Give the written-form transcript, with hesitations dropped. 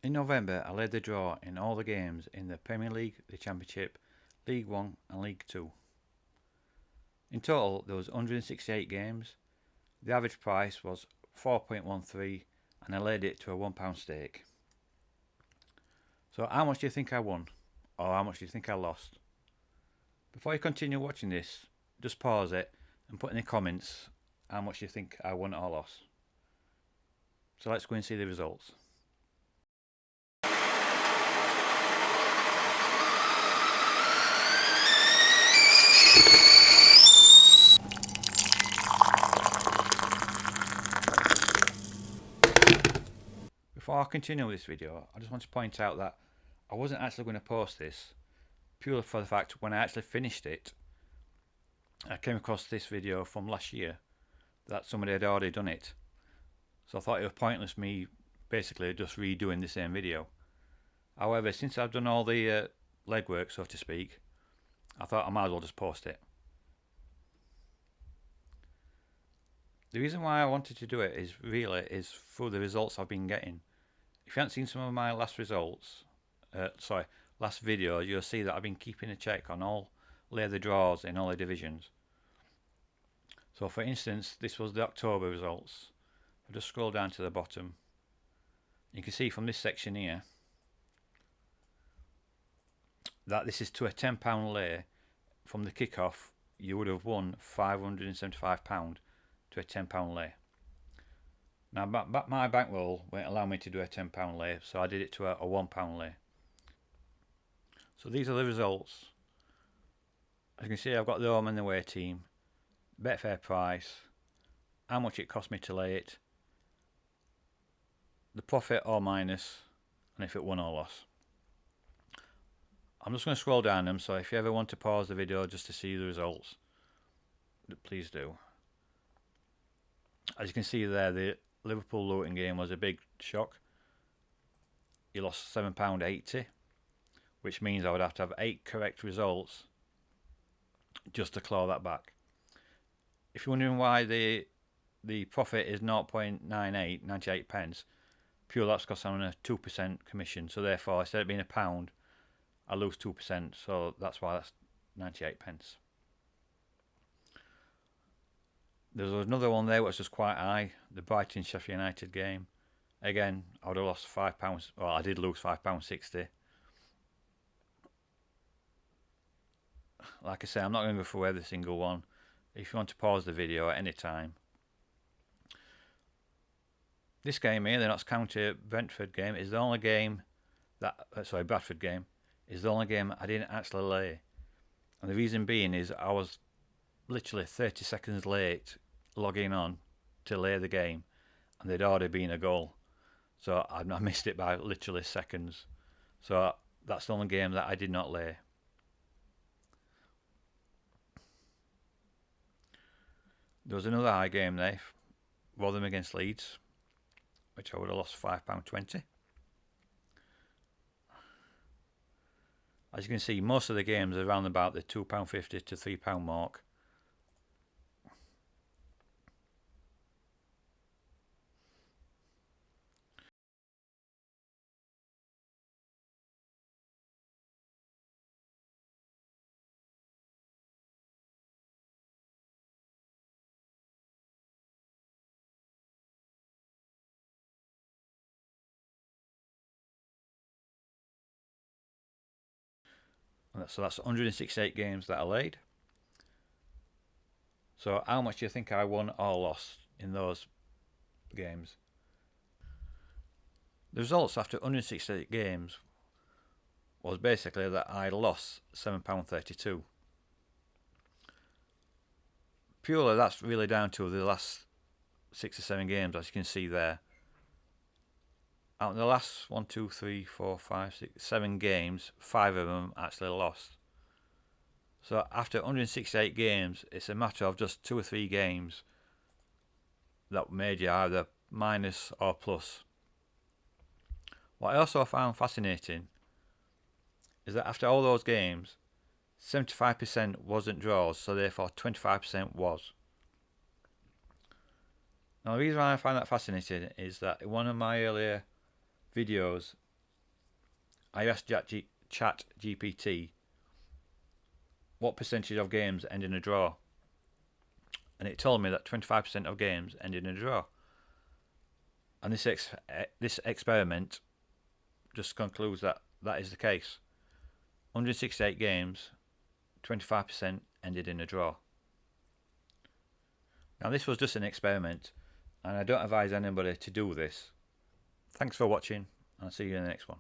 In November, I led the draw in all the games in the Premier League, the Championship, League One and League Two. In total, there was 168 games. The average price was 4.13 and I laid it to a £1 stake. So how much do you think I won? Or how much do you think I lost? Before you continue watching this, just pause it and put in the comments how much you think I won or lost. So let's go and see the results. Before I continue with this video, I just want to point out that I wasn't actually going to post this, purely for the fact when I actually finished it, I came across this video from last year that somebody had already done it. So I thought it was pointless me basically just redoing the same video. However, since I've done all the legwork, so to speak, I thought I might as well just post it. The reason why I wanted to do it is through the results I've been getting. If you haven't seen some of my last last videos, you'll see that I've been keeping a check on all the draws in all the divisions. So for instance, this was the October results. I'll just scroll down to the bottom. You can see from this section here that this is to a £10 lay. From the kick-off, you would have won £575 to a £10 lay. Now my bankroll won't allow me to do a £10 lay, so I did it to a £1 lay. So these are the results. As you can see, I've got the home and the away team, Betfair price, how much it cost me to lay it, the profit or minus, and if it won or lost. I'm just going to scroll down them, so if you ever want to pause the video just to see the results, please do. As you can see there, the Liverpool Luton game was a big shock. You lost £7.80, which means I would have to have 8 correct results just to claw that back. If you're wondering why the profit is 0.98 pence, pure that's because I'm on a 2% commission, so therefore instead of being £1, I lose 2%, so that's why that's 98 pence. There's another one there which was quite high, the Brighton Sheffield United game. Again, I would have lost £5. Well, I did lose £5.60. Like I say, I'm not going to go through every single one. If you want to pause the video at any time. This game here, the Notts County Brentford game, is the only game that Bradford game is the only game I didn't actually lay. And the reason being is I was literally 30 seconds late logging on to lay the game, and there'd already been a goal. So I missed it by literally seconds. So that's the only game that I did not lay. There was another high game there, Rotherham against Leeds, which I would have lost £5.20. As you can see, most of the games are around about the £2.50 to £3 mark. So that's 168 games that I laid. So how much do you think I won or lost in those games? The results after 168 games was basically that I lost £7.32. Purely that's really down to the last 6 or 7 games, as you can see there. Out of the last 7 games, 5 of them actually lost. So after 168 games, it's a matter of just 2 or 3 games that made you either minus or plus. What I also found fascinating is that after all those games, 75% wasn't draws, so therefore 25% was. Now the reason why I find that fascinating is that in one of my earlier videos I asked ChatGPT what percentage of games end in a draw, and it told me that 25% of games end in a draw. And this experiment just concludes that that is the case. 168 games, 25% ended in a draw. Now this was just an experiment, and I don't advise anybody to do this. Thanks for watching, and I'll see you in the next one.